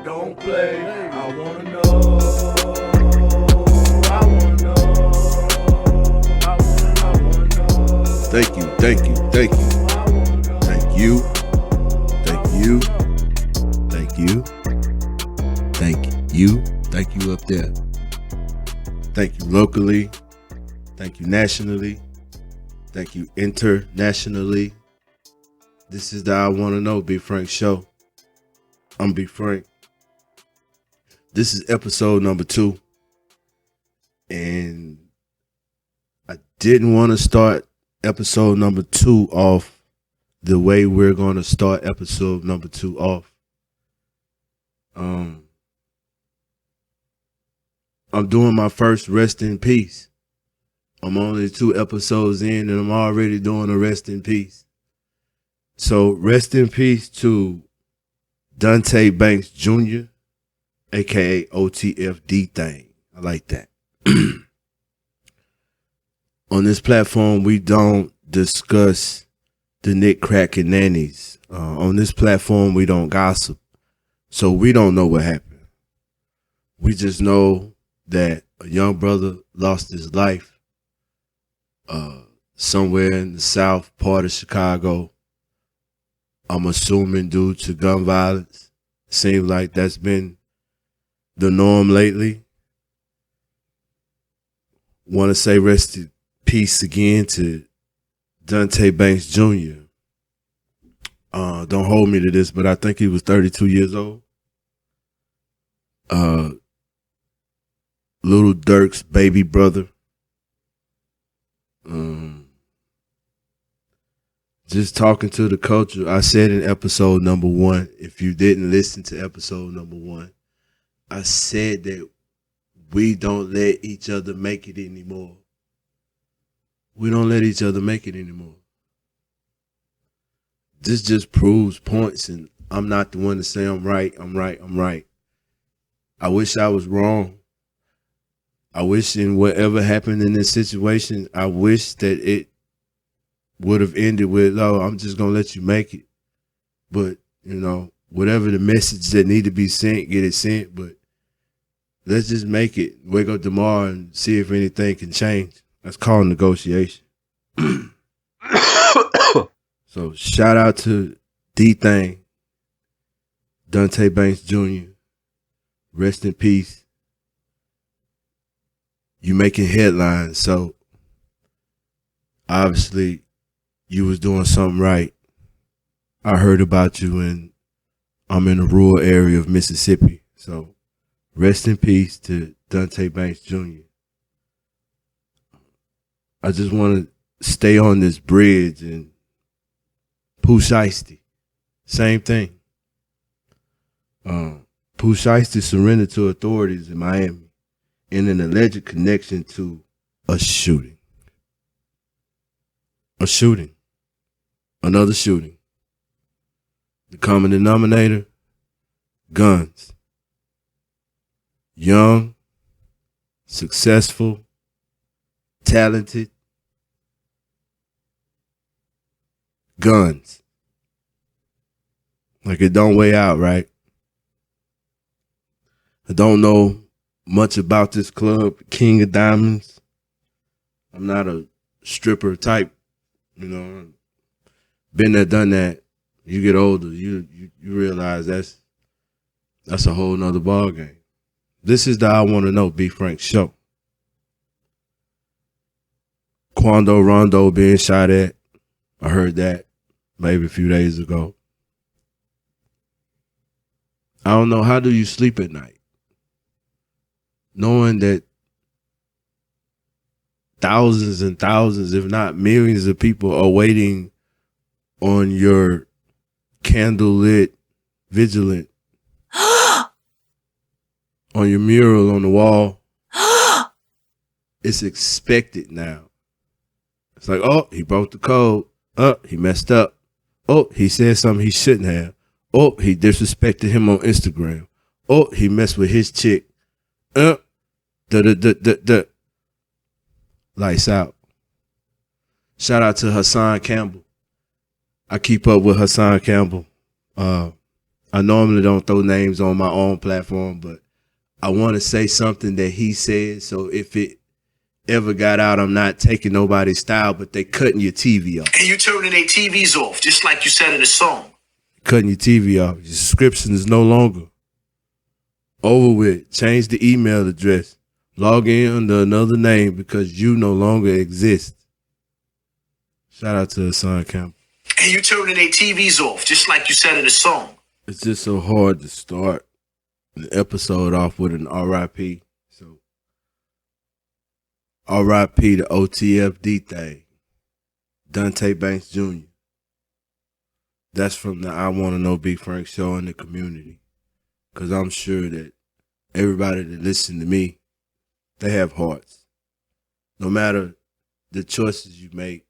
Don't play. I wanna know. I wanna know. I wanna know. Thank you, thank you, thank you. Thank you. Thank you. Thank you. Thank you. Thank you up there. Thank you locally. Thank you nationally. Thank you internationally. This is the I Wanna Know BFrank show. I'm BFrank. This is episode number 2. And I didn't want to start episode number 2 off the way we're going to start episode number 2 off. I'm doing my first rest in peace. I'm only 2 episodes in and I'm already doing a rest in peace. So rest in peace to Dontay Banks Jr., aka OTF Thang. I like that. On this platform, we don't discuss the Nick, Crack, and Nannies. On this platform, we don't gossip. So we don't know what happened. We just know that a young brother lost his life somewhere in the south part of Chicago. I'm assuming due to gun violence. Seems like that's been the norm lately. Want to say rest in peace again to Dontay Banks Jr. Don't hold me to this, but I think he was 32 years old. Little Dirk's baby brother. Just talking to the culture. I said in episode number 1, if you didn't listen to episode number 1, I said that we don't let each other make it anymore. We don't let each other make it anymore. This just proves points, and I'm not the one to say I'm right. I wish I was wrong. I wish in whatever happened in this situation, I wish that it would have ended with, oh, I'm just going to let you make it. But, you know, whatever the message that need to be sent, get it sent. But let's just make it. Wake up tomorrow and see if anything can change. That's called negotiation. So shout out to Thang, Dontay Banks Jr. Rest in peace. You making headlines, so obviously you was doing something right. I heard about you, and I'm in a rural area of Mississippi. So rest in peace to Dontay Banks Jr. I just want to stay on this bridge and Pooh Shiesty. Same thing. Pooh Shiesty surrendered to authorities in Miami in an alleged connection to a shooting. A shooting. Another shooting. The common denominator, guns. Young, successful, talented, guns. Like it don't weigh out, right? I don't know much about this club, King of Diamonds. I'm not a stripper type, you know. Been there, done that. You get older, you realize that's a whole nother ball game. This is the I Wanna Know BFrank show. Quando Rondo being shot at. I heard that maybe a few days ago. I don't know, how do you sleep at night? Knowing that thousands and thousands, if not millions of people are waiting on your candlelit vigilant on your mural on the wall. It's expected now. It's like, oh, he broke the code. Oh, he messed up. Oh, he said something he shouldn't have. Oh, he disrespected him on Instagram. Oh, he messed with his chick. Lights out. Shout out to Hassan Campbell. I keep up with Hassan Campbell. I I normally don't throw names on my own platform, but I want to say something that he said. So if it ever got out, I'm not taking nobody's style, but they cutting your TV off. And you turning their TVs off, just like you said in the song. Cutting your TV off. Your subscription is no longer. Over with. Change the email address. Log in under another name because you no longer exist. Shout out to Hassan Campbell. And you turning their TVs off, just like you said in the song. It's just so hard to start an episode off with an R.I.P. So, R.I.P. to OTF Thang. Dontay Banks Jr. That's from the I Want to Know BFrank show in the community. Because I'm sure that everybody that listens to me, they have hearts. No matter the choices you make,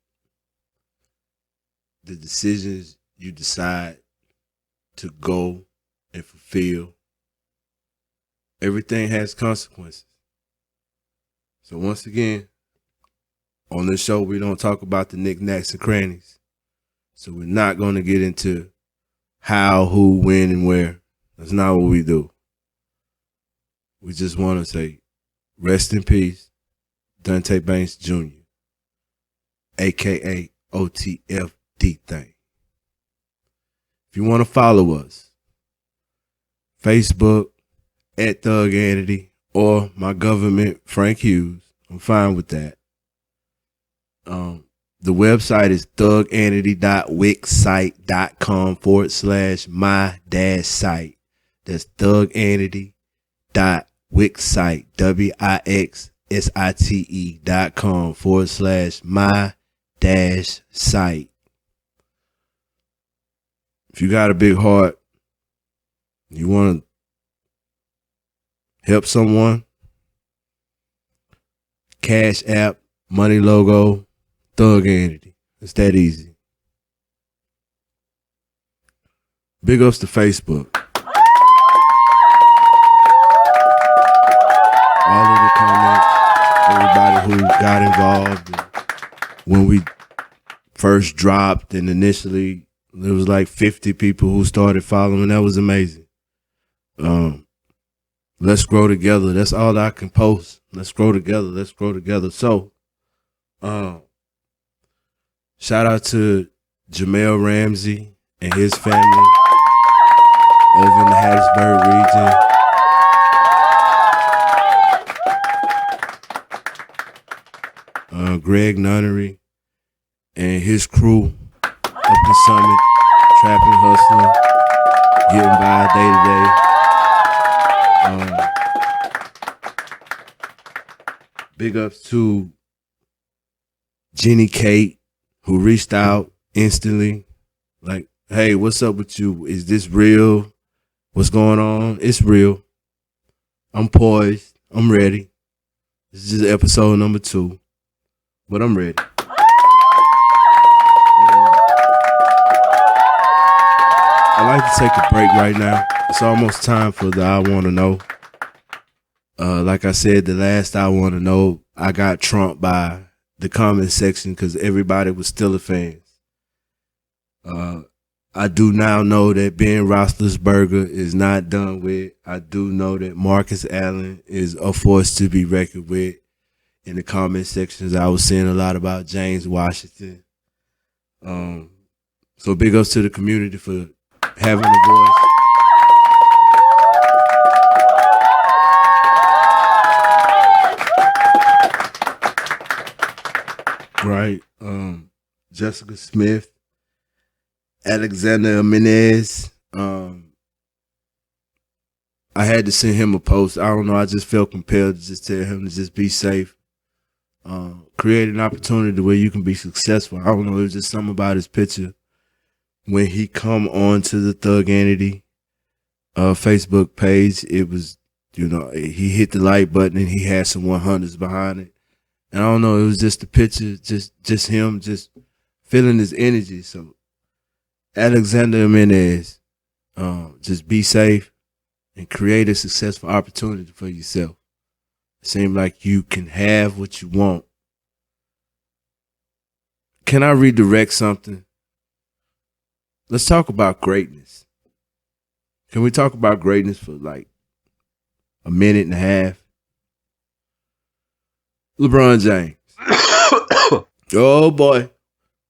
the decisions you decide to go and fulfill, everything has consequences. So once again, on this show, we don't talk about the knickknacks and crannies. So we're not going to get into how, who, when, and where. That's not what we do. We just want to say, rest in peace, Dontay Banks Jr., a.k.a. OTF Thang. If you want to follow us, Facebook at Thug Entity or my government, Frank Hughes. I'm fine with that. The website is thugentity.wixsite.com/my-site. That's thugentity.wixsite, wixsite.com/my-site. If you got a big heart, you want to help someone, Cash App, money logo, Thug Entity. It's that easy. Big ups to Facebook. All of the comments, everybody who got involved. When we first dropped and initially, there was like 50 people who started following. That was amazing. Let's grow together. That's all I can post. Let's grow together. Let's grow together. So, shout out to Jamel Ramsey and his family over in the Hattiesburg region. Greg Nunnery and his crew up in Summit, trapping, hustling, getting by day to day. Big ups to Jenny Kate, who reached out instantly. Like, hey, what's up with you? Is this real? What's going on? It's real. I'm poised. I'm ready. This is just episode number 2, but I'm ready. I'd like to take a break right now. It's almost time for the I Want to Know. Like I said, the last I Want to Know, I got trumped by the comment section because everybody was still a fan. I do now know that Ben Roethlisberger is not done with. I do know that Marcus Allen is a force to be reckoned with. In the comment sections, I was seeing a lot about James Washington. So big ups to the community for having a voice. Right. Jessica Smith, Alexander Menez. I had to send him a post. I don't know. I just felt compelled to just tell him to just be safe. Create an opportunity where you can be successful. I don't know. It was just something about his picture when he come on to the Thug Entity Facebook page. It was, he hit the like button and he had some 100s behind it. And I don't know, it was just the picture, just him, just feeling his energy. So, Alexander Menez, just be safe and create a successful opportunity for yourself. It seems like you can have what you want. Can I redirect something? Let's talk about greatness. Can we talk about greatness for like a minute and a half? LeBron James. Oh boy.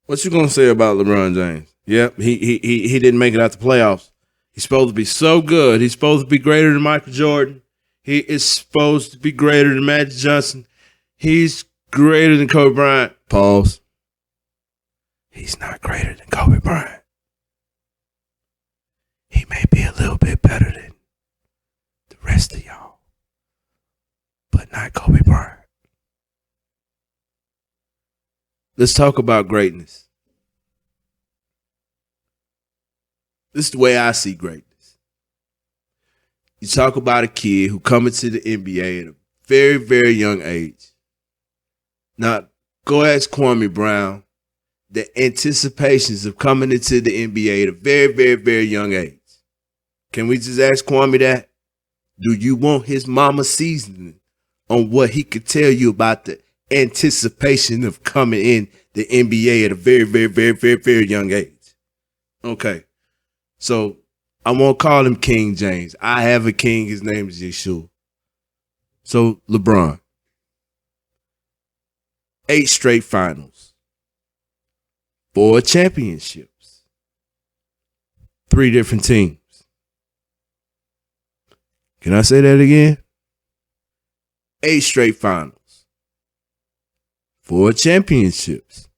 What you gonna say about LeBron James? Yep, he didn't make it out the playoffs. He's supposed to be so good. He's supposed to be greater than Michael Jordan. He is supposed to be greater than Magic Johnson. He's greater than Kobe Bryant. Pause. He's not greater than Kobe Bryant. He may be a little bit better than the rest of y'all, but not Kobe Bryant. Let's talk about greatness. This is the way I see greatness. You talk about a kid who coming to the NBA at a very, very young age. Now, go ask Kwame Brown the anticipations of coming into the NBA at a very, very, very young age. Can we just ask Kwame that? Do you want his mama seasoning on what he could tell you about the anticipation of coming in the NBA at a very, very, very, very, very young age? Okay. So I won't call him King James. I have a king. His name is Yeshua. So LeBron. 8 straight finals. 4 championships. 3 different teams. Can I say that again? 8 straight finals. 4 championships.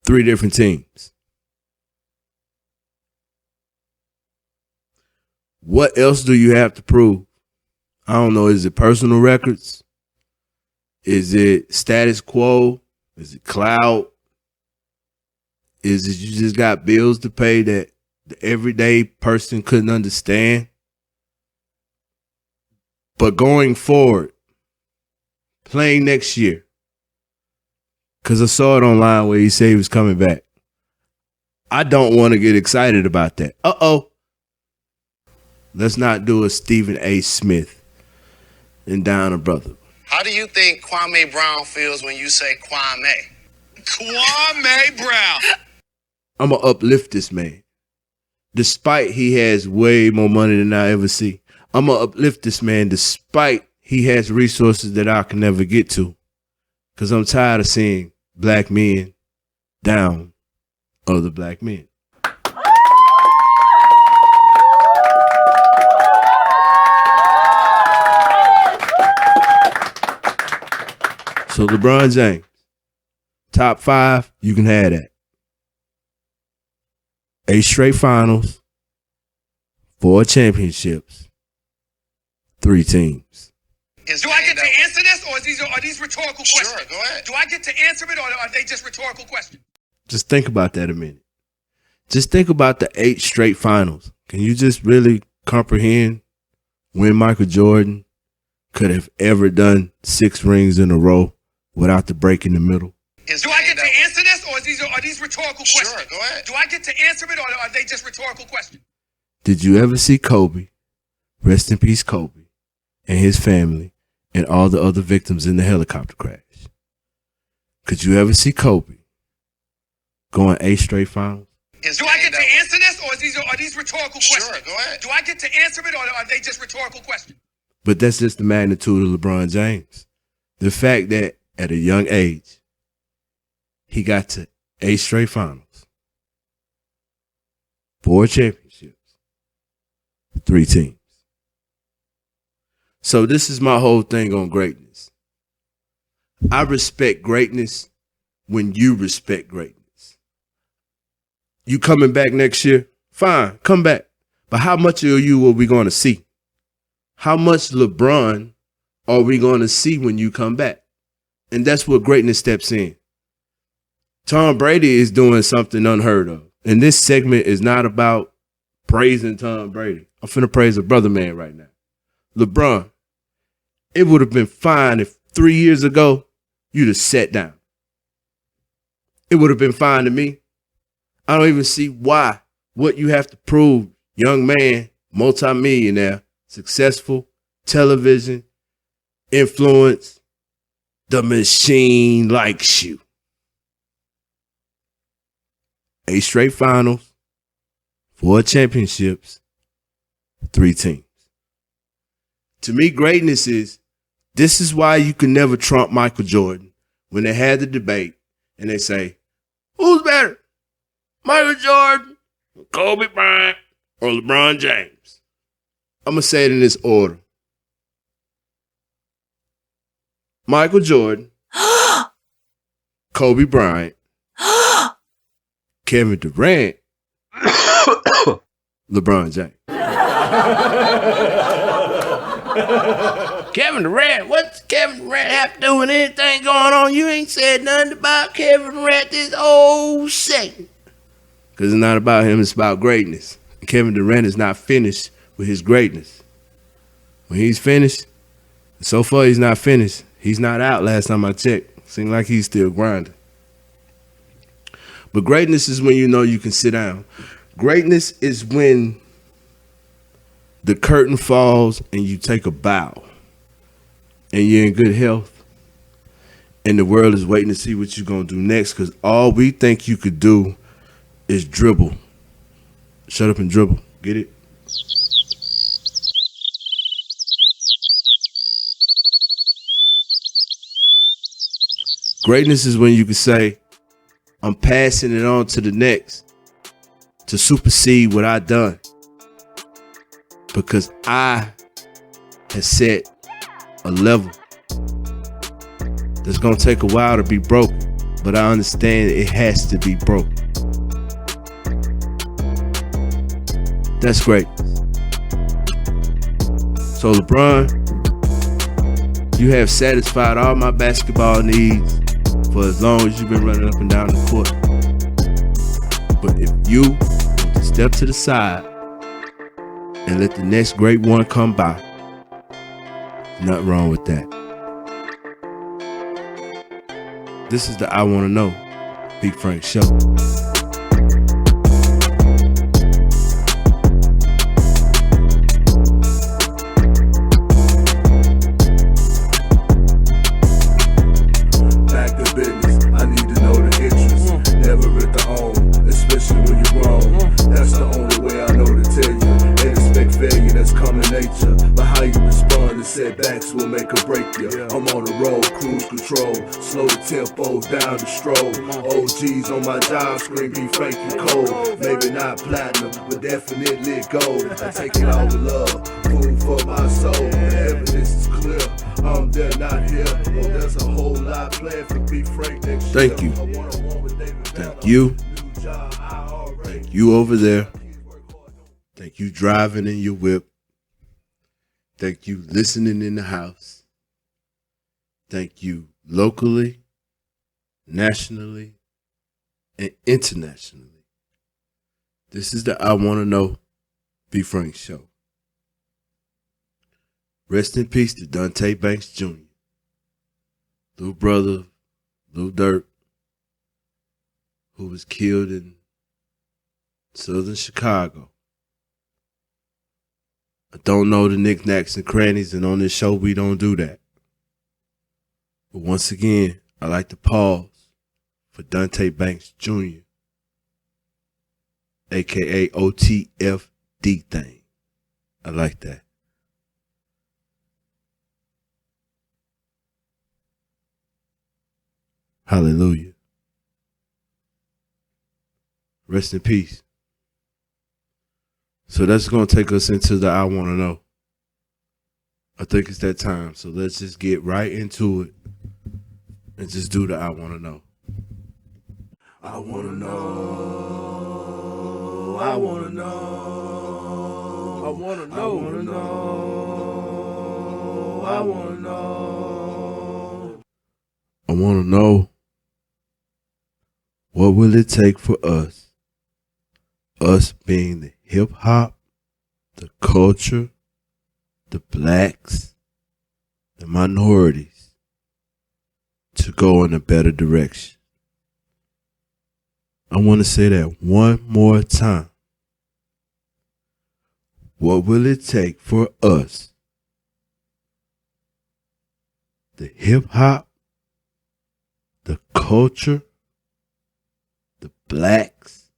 3 different teams. What else do you have to prove? I don't know. Is it personal records? Is it status quo? Is it clout? Is it you just got bills to pay that the everyday person couldn't understand? But going forward, playing next year, because I saw it online where he said he was coming back. I don't want to get excited about that. Let's not do a Stephen A. Smith and down a brother. How do you think Kwame Brown feels when you say Kwame? Kwame Brown. I'm going to uplift this man. Despite he has way more money than I ever see. I'm going to uplift this man despite he has resources that I can never get to. Because I'm tired of seeing black men down other black men. So LeBron James, top 5, you can have that. 8 straight finals, 4 championships, 3 teams. Do I get to answer this, or are these rhetorical questions? Sure, go ahead. Do I get to answer it, or are they just rhetorical questions? Just think about that a minute. Just think about the 8 straight finals. Can you just really comprehend when Michael Jordan could have ever done 6 rings in a row without the break in the middle? Do I get to answer this, or are these rhetorical questions? Sure, go ahead. Do I get to answer it, or are they just rhetorical questions? Did you ever see Kobe, rest in peace Kobe, and his family, and all the other victims in the helicopter crash? Could you ever see Kobe going 8 straight finals? Do I get to answer this, or are these rhetorical questions? Sure, go ahead. Do I get to answer it, or are they just rhetorical questions? But that's just the magnitude of LeBron James. The fact that at a young age, he got to 8 straight finals, 4 championships, 3 teams. So this is my whole thing on greatness. I respect greatness when you respect greatness. You coming back next year? Fine, come back. But how much of you are we going to see? How much LeBron are we going to see when you come back? And that's what greatness steps in. Tom Brady is doing something unheard of. And this segment is not about praising Tom Brady. I'm finna praise a brother man right now. LeBron, it would have been fine if 3 years ago you'd have sat down. It would have been fine to me. I don't even see why. What you have to prove, young man, multimillionaire, successful, television, influence, the machine likes you. 8 straight finals, 4 championships, 3 teams. To me, greatness is, this is why you can never trump Michael Jordan. When they had the debate and they say, who's better, Michael Jordan, Kobe Bryant, or LeBron James? I'm going to say it in this order. Michael Jordan, Kobe Bryant, Kevin Durant, LeBron James. Kevin Durant, what's Kevin Durant have to do with anything going on? You ain't said nothing about Kevin Durant this whole second. Because it's not about him, it's about greatness. Kevin Durant is not finished with his greatness. When he's finished, so far he's not finished. He's not out last time I checked. Seems like he's still grinding. But greatness is when you know you can sit down. Greatness is when the curtain falls and you take a bow and you're in good health and the world is waiting to see what you're going to do next, because all we think you could do is dribble. Shut up and dribble. Get it? Greatness is when you can say, I'm passing it on to the next to supersede what I done, because I have set a level that's going to take a while to be broken, but I understand it has to be broken. That's great. So LeBron, you have satisfied all my basketball needs for as long as you've been running up and down the court. But if you want to step to the side and let the next great one come by, nothing wrong with that. This is the I Want to Know BFrank Show. Back to business, I need to know the interest. Never at the home, especially when you're wrong. That's the only way I know to tell you. Ain't expect failure, that's common nature. But how you respond to setbacks will make or break you. I'm on the road, cruise control. Slow the tempo, down the stroll. OGs on my job, screen BFrank you cold. Maybe not platinum, but definitely gold. I take it all with love, food for my soul. The evidence is clear, I'm there, not here. Oh, there's a whole lot planned for BFrank next year. Thank you. Thank you. Thank you over there. Thank you driving in your whip. Thank you listening in the house. Thank you locally, nationally, and internationally. This is the I Want to Know BFrank Show. Rest in peace to Dontay Banks Jr., little brother, Lil Durk, who was killed in southern Chicago. I don't know the knickknacks and crannies, and on this show we don't do that. But once again, I like to pause for Dontay Banks Jr., aka OTF Thang. I like that. Hallelujah. Rest in peace. So that's going to take us into the I Want to Know. I think it's that time. So let's just get right into it and just do the I Want to Know. I want to know. I want to know. I want to know. I want to know. I want to know. I want to know, what will it take for us being the hip hop, the culture, the blacks, the minorities, to go in a better direction? I want to say that one more time. What will it take for us, the hip hop, the culture, the blacks,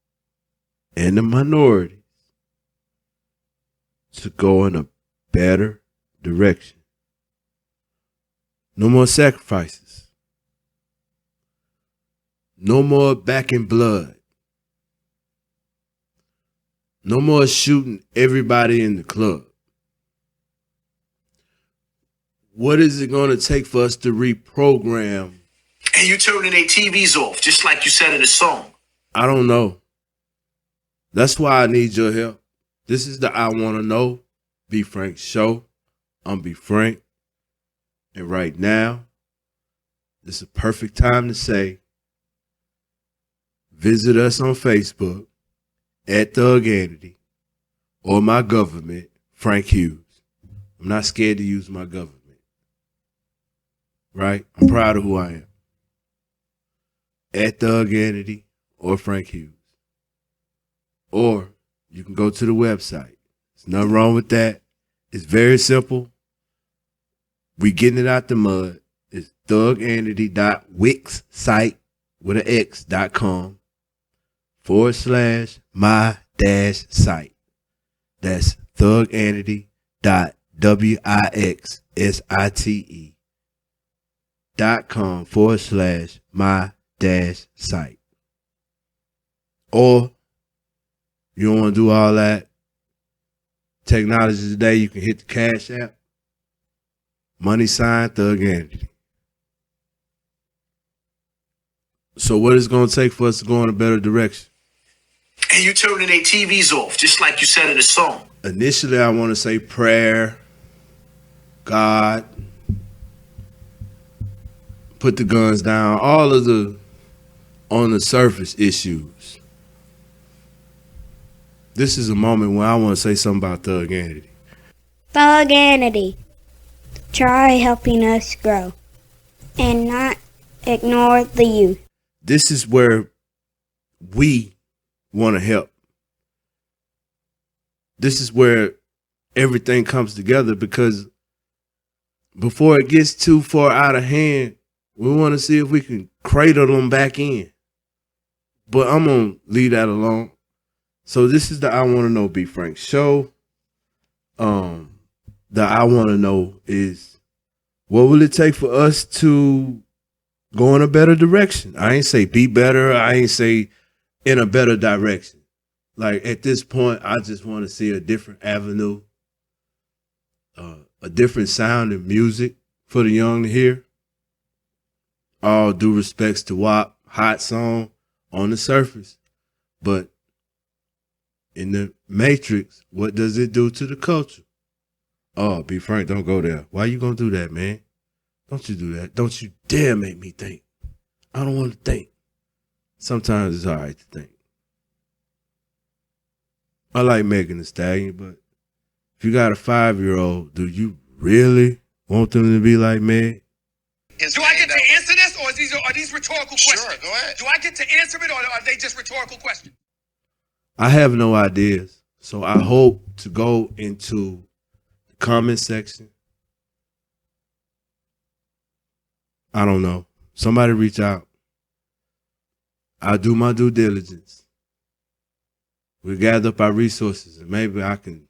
and the minorities, to go in a better direction. No more sacrifices. No more back in blood. No more shooting everybody in the club. What is it going to take for us to reprogram? And you turning their TVs off, just like you said in the song. I don't know. That's why I need your help. This is the I Want to Know BFrank show. I'm BFrank. And right now, it's a perfect time to say, visit us on Facebook at Thug Entity or my government, Frank Hughes. I'm not scared to use my government. Right? I'm proud of who I am. At Thug Entity or Frank Hughes. Or you can go to the website. There's nothing wrong with that. It's very simple. We getting it out the mud. It's thugentity.wixsite with an X.com /my-site. That's thugentity.wixsite.com /my-site. Or you don't want to do all that technology today, you can hit the Cash App. # Thug Entity. So what is it going to take for us to go in a better direction? And you turning their TVs off, just like you said in the song. Initially, I want to say prayer, God, put the guns down, all of the on the surface issues. This is a moment where I want to say something about Thug Entity. Thug Entity. Try helping us grow and not ignore the youth. This is where we want to help. This is where everything comes together, because before it gets too far out of hand, we want to see if we can cradle them back in. But I'm going to leave that alone. So this is the I Want to Know BFrank show. The I Want to Know is, what will it take for us to go in a better direction? I ain't say be better. I ain't say in a better direction. Like at this point, I just want to see a different avenue, a different sound in music for the young to hear. All due respects to WAP, hot song on the surface. But in the matrix, what does it do to the culture? Oh, BFrank, don't go there. Why you gonna do that, man? Don't you do that. Don't you dare make me think. I don't want to think. Sometimes it's all right to think. I like Megan Thee Stallion, but if you got a 5-year-old, do you really want them to be like Meg? Do I get to answer this, or are these rhetorical questions? Sure, go ahead. Do I get to answer it, or are they just rhetorical questions? I have no ideas. So I hope to go into the comment section. I don't know. Somebody reach out. I'll do my due diligence. We'll gather up our resources, and maybe I can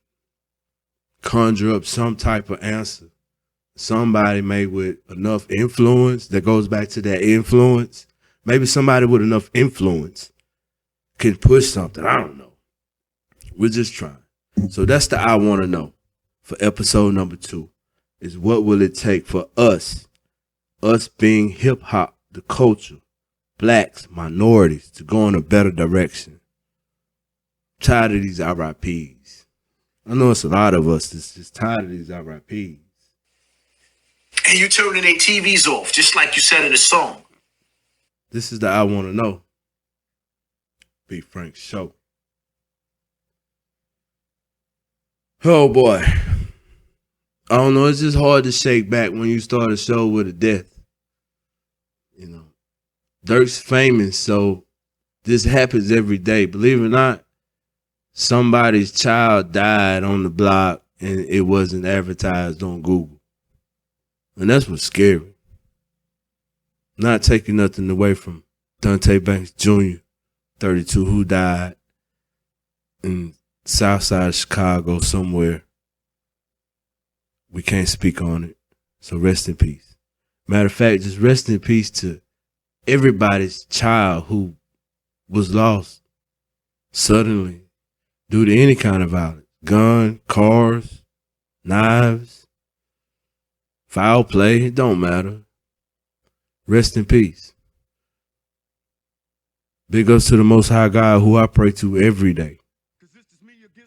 conjure up some type of answer. Somebody maybe with enough influence, that goes back to that influence. Maybe somebody with enough influence can push something. I don't know. We're just trying. So that's the I Want to Know for episode number 2, is what will it take for us being hip hop, the culture, blacks, minorities, to go in a better direction. I'm tired of these R.I.Ps. I know it's a lot of us that's just tired of these R.I.Ps. And you turning their TVs off, just like you said in the song. This is the I Want to Know BFrank show. Oh boy. I don't know, it's just hard to shake back when you start a show with a death. You know, Dirk's famous, so this happens every day. Believe it or not, somebody's child died on the block and it wasn't advertised on Google. And that's what's scary. Not taking nothing away from Dontay Banks Jr., 32, who died in south side of Chicago somewhere we can't speak on it. So rest in peace. Matter of fact, just rest in peace to everybody's child who was lost suddenly due to any kind of violence. Gun, cars, knives, foul play, it don't matter. Rest in peace. Big ups to the Most High God who I pray to every day.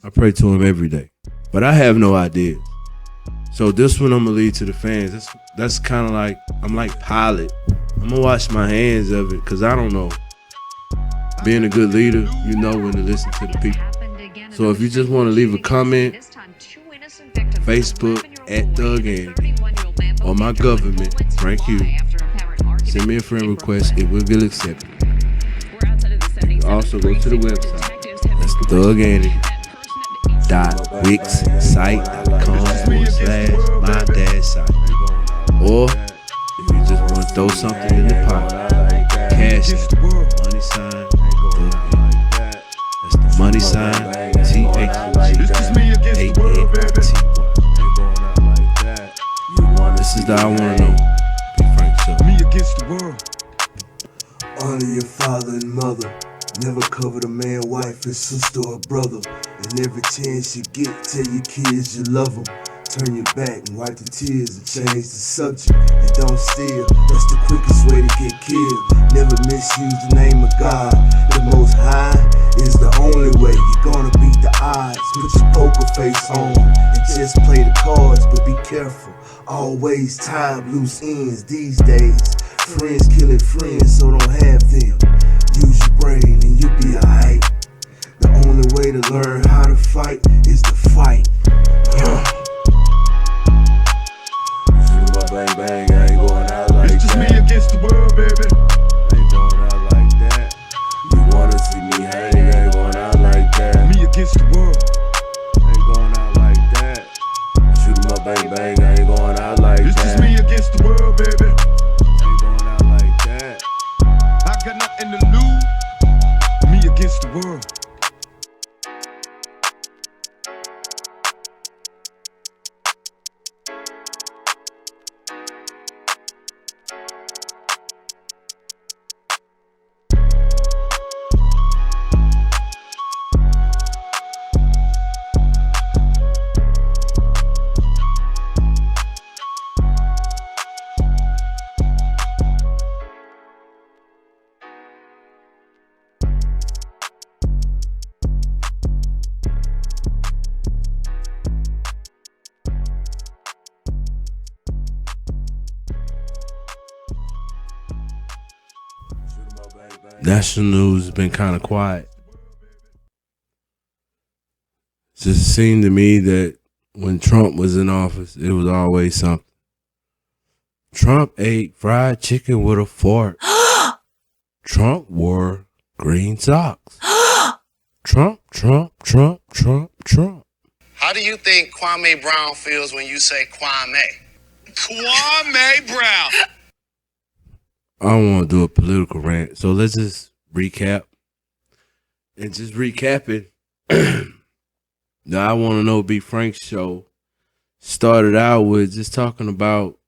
I pray to him every day. But I have no idea. So this one I'm going to leave to the fans. That's kind of like, I'm like Pilate. I'm going to wash my hands of it because I don't know. Being a good leader, you know when to listen to the people. So if you just want to leave a comment, Facebook at Thug Andy or my government, Frank Hugh, send me a friend request. It will get accepted. You can also go to the website. That's thugandy.wixsite.com/my-site. Or if you just want to throw something in the pot, cash it. Money sign Thug Andy. That's the money sign THUGANDY. This is the I Wanna Know BFrank Show. Me against the world. Honor your father and mother. Never cover a man, wife, and sister or brother. And every chance you get, tell your kids you love them. Turn your back and wipe the tears and change the subject. And don't steal, that's the quickest way to get killed. Never misuse the name of God. The Most High is the only way you're gonna beat the odds. Put your poker face on and just play the cards, but be careful. Always tie up loose ends these days. Friends killing friends, so don't have them. Use your brain and you'll be alright. The only way to learn how to fight is to fight. Shoot my bang bang, I ain't going out like It's just that. me against the world, baby. I ain't going out like that. You wanna see me hang, I ain't going out like that. Me against the world. I ain't going out like that. Shoot my bang bang, I ain't going out like It's that. just me against the world, baby. I ain't going out like that. I got nothing to lose. Me against the world. National news has been kind of quiet. It just seemed to me that when Trump was in office, it was always something. Trump ate fried chicken with a fork. Trump wore green socks. Trump. How do you think Kwame Brown feels when you say Kwame? Kwame Brown. I don't want to do a political rant, so let's just recap. And just recapping, the I Want to Know BFrank show started out with just talking about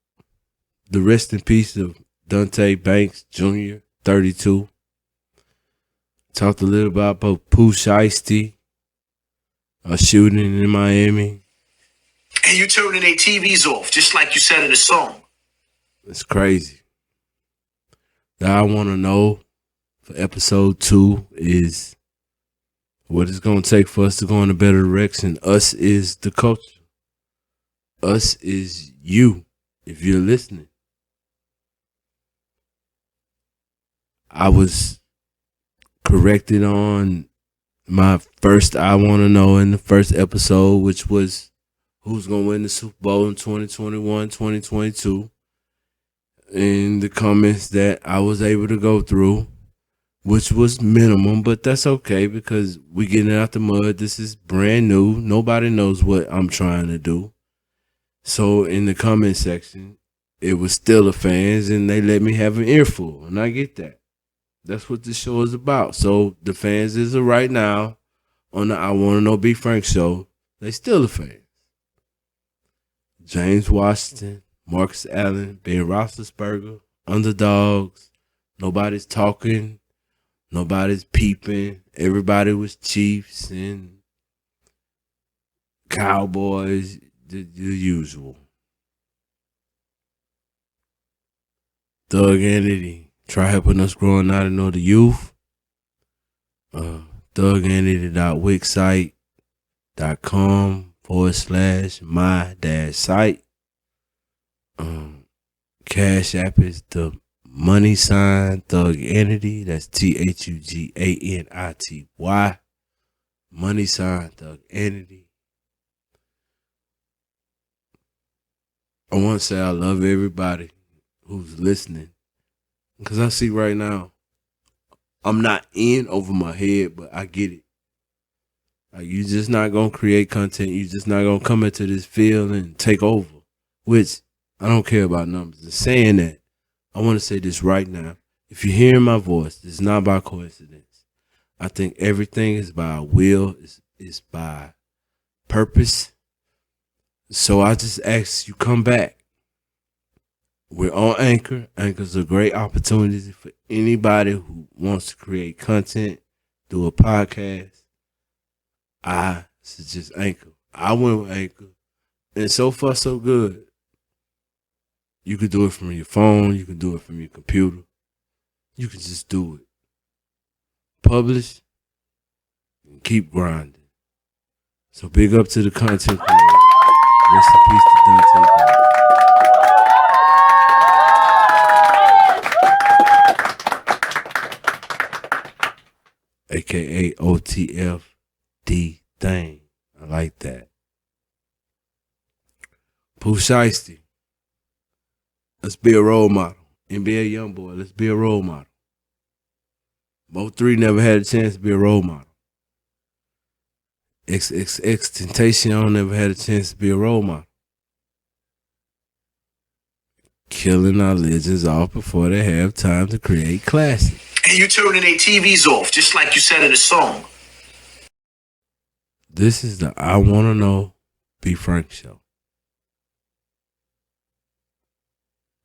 the rest in peace of Dontay Banks Jr., 32. Talked a little about Pooh Shiesty, a shooting in Miami. And you turning their TVs off, just like you said in the song. It's crazy. The I Want to Know for episode 2 is what it's going to take for us to go in a better direction. Us is the culture. Us is you, if you're listening. I was corrected on my first I Want to Know in the first episode, which was who's going to win the Super Bowl in 2021, 2022. In the comments that I was able to go through, which was minimum, but that's okay because we getting out the mud. This is brand new. Nobody knows what I'm trying to do. So in the comment section, it was still the fans and they let me have an earful, and I get that. That's what this show is about. So the fans is right now on the I Want to Know BFrank show. They still the fans. James Washington, Marcus Allen, Ben Roethlisberger, underdogs. Nobody's talking. Nobody's peeping. Everybody was Chiefs and Cowboys, the usual. Thug Entity, try helping us growing out and know the youth. thugentity.wixsite.com/my-site. Cash App is the money sign Thug Entity. That's THUGANITY. Money sign Thug Entity. I want to say I love everybody who's listening, because I see right now I'm not in over my head, but I get it. Like, you just not gonna create content. You just not gonna come into this field and take over. Which I don't care about numbers. And saying that, I want to say this right now. If you're hearing my voice, it's not by coincidence. I think everything is by will. It's by purpose. So I just ask you, come back. We're on Anchor. Anchor's a great opportunity for anybody who wants to create content, do a podcast. I suggest Anchor. I went with Anchor, and so far so good. You can do it from your phone. You can do it from your computer. You can just do it. Publish and keep grinding. So big up to the content creator. Rest in peace to Dontay. AKA OTF Thang. I like that. Pooh Shiesty. Let's be a role model. NBA Youngboy, let's be a role model. Both three never had a chance to be a role model. XXXTentacion never had a chance to be a role model. Killing our legends off before they have time to create classics. And you turning their TVs off, just like you said in the song. This is the I Wanna Know BFrank show.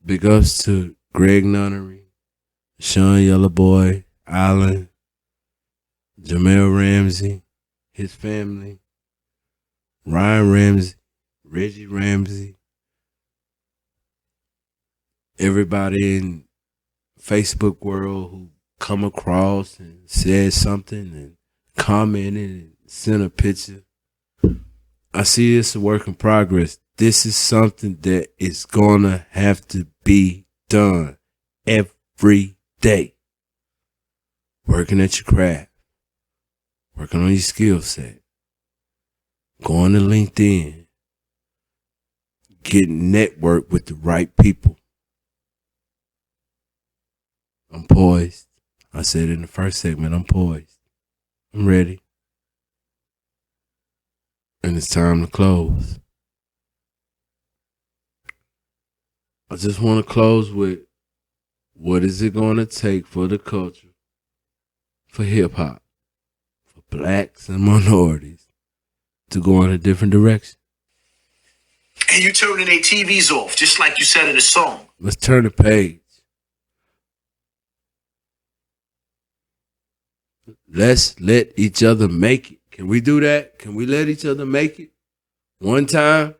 Big ups to Greg Nunnery, Sean Yellowboy, Allen, Jamel Ramsey, his family, Ryan Ramsey, Reggie Ramsey, everybody in Facebook world who come across and said something and commented and sent a picture. I see this a work in progress. This is something that is gonna have to be done every day. Working at your craft, working on your skill set, going to LinkedIn, getting networked with the right people. I'm poised. I said in the first segment, I'm poised. I'm ready. And it's time to close. I just want to close with, what is it going to take for the culture, for hip-hop, for blacks and minorities to go in a different direction? And you turning their TVs off, just like you said in the song. Let's turn the page. Let's let each other make it. Can we do that? Can we let each other make it? One time?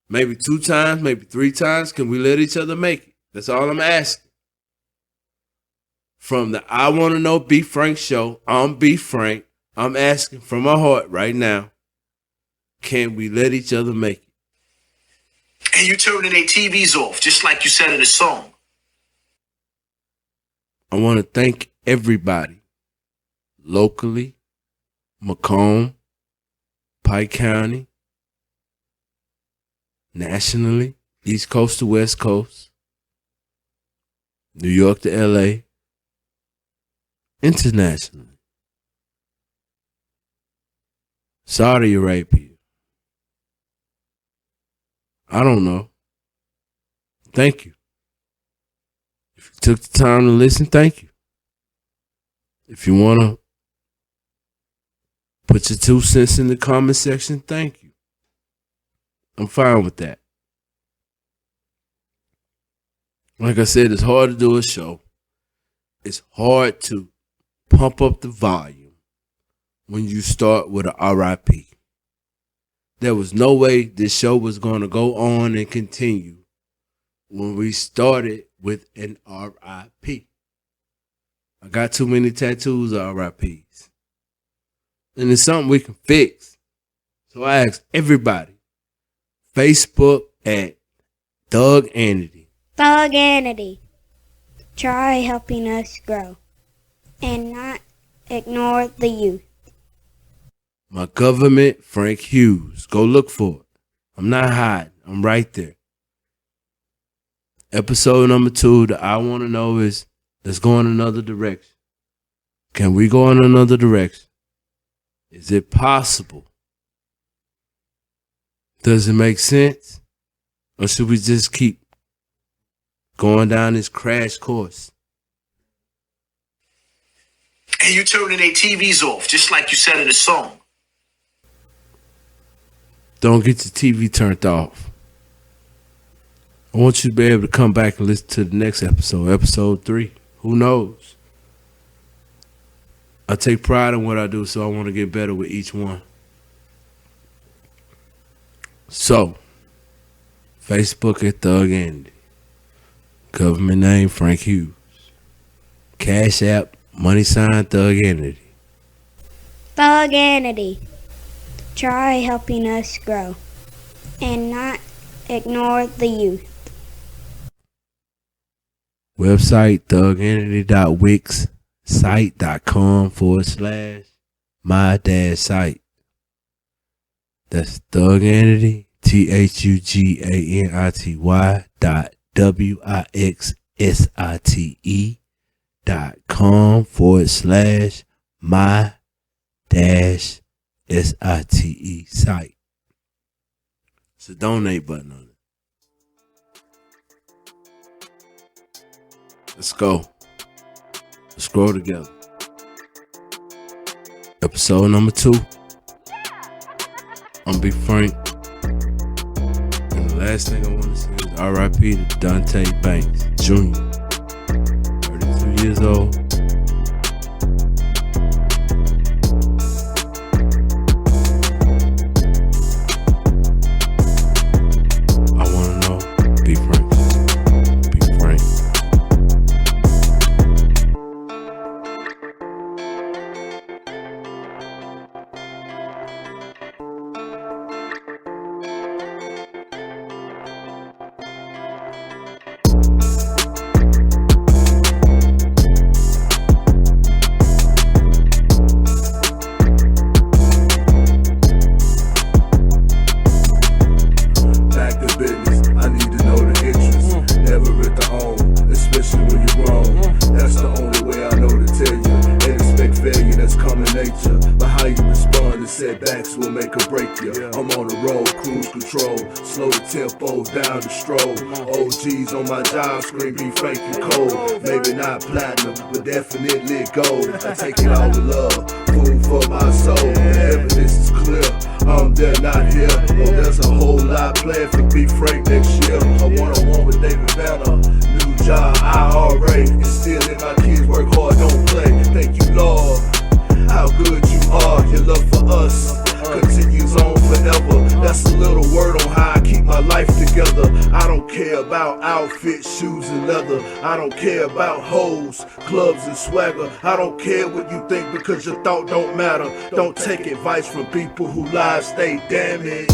Maybe 2 times? Maybe 3 times? Can we let each other make it? That's all I'm asking. From the I Want to Know BFrank show, I'm BFrank. I'm asking from my heart right now, can we let each other make it? And you turning their TVs off, just like you said in the song. I want to thank everybody, locally, Macomb, Pike County, nationally, East Coast to West Coast, New York to LA, internationally. Saudi Arabia. I don't know. Thank you. If you took the time to listen, thank you. If you want to put your 2 cents in the comment section, thank you. I'm fine with that. Like I said, it's hard to do a show. It's hard to pump up the volume when you start with a R.I.P. There was no way this show was going to go on and continue when we started with an R.I.P. I got too many tattoos of R.I.Ps. And it's something we can fix. So I asked everybody, Facebook at Thuganity. Thuganity. Try helping us grow and not ignore the youth. My government, Frank Hughes. Go look for it. I'm not hiding. I'm right there. Episode number 2 that I want to know is, let's go in another direction. Can we go in another direction? Is it possible? Does it make sense? Or should we just keep going down this crash course? And you turning their TVs off, just like you said in the song. Don't get your TV turned off. I want you to be able to come back and listen to the next episode, episode 3. Who knows? I take pride in what I do, so I want to get better with each one. So, Facebook at Thuganity. Government name, Frank Hughes. Cash App, $, Thuganity. Thuganity. Try helping us grow and not ignore the youth. Website, thuganity.wixsite.com/my-site. That's Thuganity, THUGanity.wixsite.com/my-site. It's a donate button on it. Let's go. Let's grow together. Episode number 2. I'm BFrank. And the last thing I want to say is R.I.P. to Dontay Banks Jr. 32 years old. I want to know, BFrank. BFrank. Setbacks will make or break you. I'm on the road, cruise control, slow the tempo down the stroll. OGs on my job screen, BFrank and cold. Maybe not platinum, but definitely gold. I take it all with love, food for my soul. The evidence is clear, I'm there, not here. Oh, there's a whole lot planned for BFrank next year. A one-on-one with David Banner, new job, IRA. Instilling my kids work hard, don't play. Thank you, Lord. How good you are, your love for us continues on forever. That's a little word on how I keep my life together. I don't care about outfits, shoes and leather. I don't care about hoes, clubs and swagger. I don't care what you think because your thought don't matter. Don't take advice from people whose lives stay damaged.